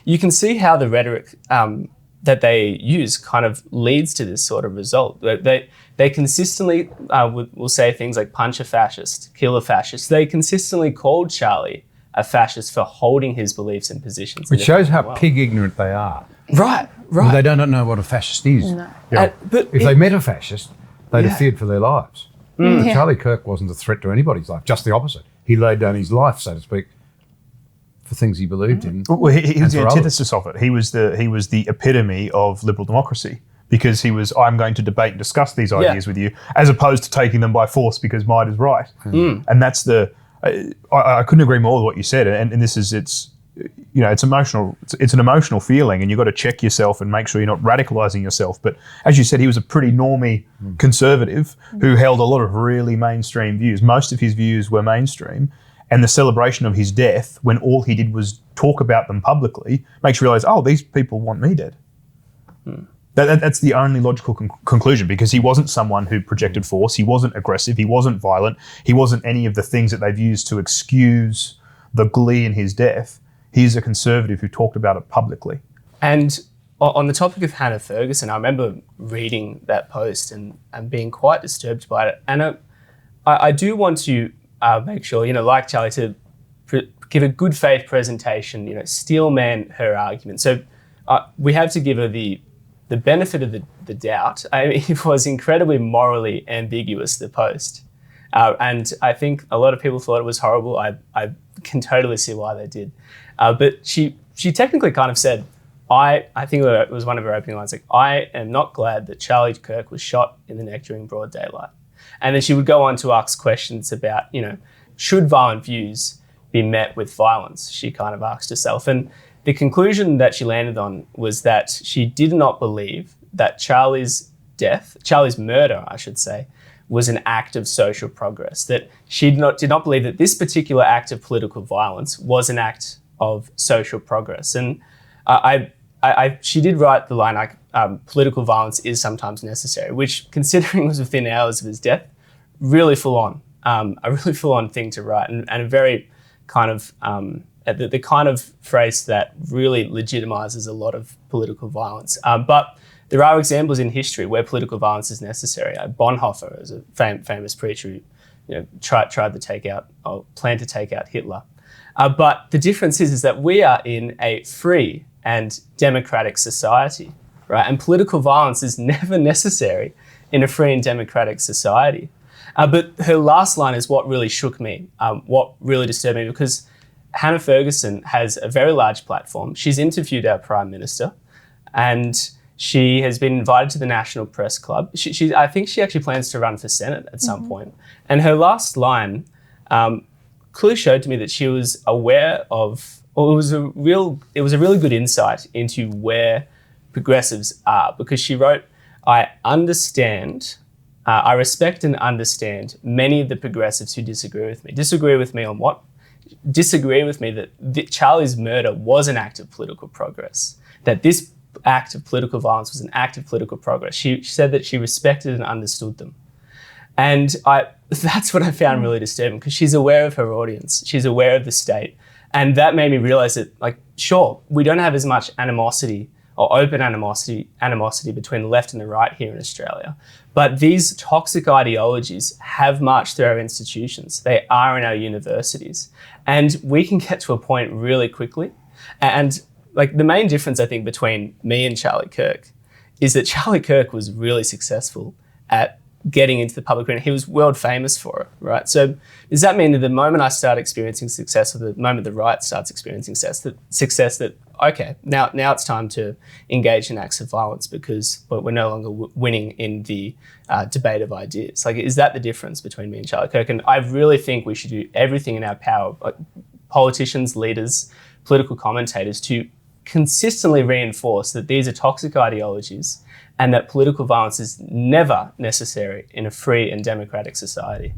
you can see how the rhetoric that they use kind of leads to this sort of result. They consistently will say things like punch a fascist, kill a fascist. They consistently called Charlie a fascist for holding his beliefs and positions. Which shows how pig ignorant they are. Right. Well, they don't know what a fascist is. No. Yeah. If they met a fascist, they'd have feared for their lives. But Charlie Kirk wasn't a threat to anybody's life, just the opposite. He laid down his life, so to speak, for things he believed in. Well, he was the others. antithesis of it. He was the epitome of liberal democracy, because he was, I'm going to debate and discuss these ideas with you, as opposed to taking them by force because might is right. And that's I couldn't agree more with what you said. And this is, it's emotional. It's an emotional feeling, and you've got to check yourself and make sure you're not radicalising yourself. But as you said, he was a pretty normie conservative who held a lot of really mainstream views. Most of his views were mainstream. And the celebration of his death, when all he did was talk about them publicly, makes you realise, oh, these people want me dead. That's the only logical conclusion, because he wasn't someone who projected force. He wasn't aggressive. He wasn't violent. He wasn't any of the things that they've used to excuse the glee in his death. He's a conservative who talked about it publicly. And on the topic of Hannah Ferguson, I remember reading that post and being quite disturbed by it. And I do want to make sure, like Charlie, to give a good faith presentation, steel man her argument. So we have to give her the benefit of the doubt. I mean, it was incredibly morally ambiguous, the post. And I think a lot of people thought it was horrible. I can totally see why they did. But she technically kind of said, I think it was one of her opening lines, like, I am not glad that Charlie Kirk was shot in the neck during broad daylight. And then she would go on to ask questions about, should violent views be met with violence? She kind of asked herself. And the conclusion that she landed on was that she did not believe that Charlie's murder, I should say, was an act of social progress, that she did not believe that this particular act of political violence was an act of social progress. And she did write the line, like, political violence is sometimes necessary, which, considering it was within hours of his death, really full on, a really full on thing to write, and a very kind of, the kind of phrase that really legitimizes a lot of political violence. But there are examples in history where political violence is necessary. Bonhoeffer is a famous preacher who tried to take out, or planned to take out Hitler. But the difference is that we are in a free and democratic society, right? And political violence is never necessary in a free and democratic society. But her last line is what really shook me, what really disturbed me, because Hannah Ferguson has a very large platform. She's interviewed our Prime Minister, and she has been invited to the National Press Club. I think she actually plans to run for Senate at some point. And her last line clearly showed to me that she was aware of, or it was a really good insight into where progressives are, because she wrote, I respect and understand many of the progressives who disagree with me. Disagree with me on what? Disagree with me that Charlie's murder was an act of political progress, that this act of political violence was an act of political progress. She said that she respected and understood them. And that's what I found really disturbing, because she's aware of her audience. She's aware of the state. And that made me realize that, like, sure, we don't have as much animosity or open animosity between the left and the right here in Australia. But these toxic ideologies have marched through our institutions. They are in our universities. And we can get to a point really quickly. And like, the main difference, I think, between me and Charlie Kirk is that Charlie Kirk was really successful at getting into the public arena. He was world famous for it, right? So does that mean that the moment I start experiencing success, or the moment the right starts experiencing success, that okay, now it's time to engage in acts of violence because we're no longer winning in the debate of ideas? Like, is that the difference between me and Charlie Kirk? And I really think we should do everything in our power, politicians, leaders, political commentators, to consistently reinforce that these are toxic ideologies and that political violence is never necessary in a free and democratic society.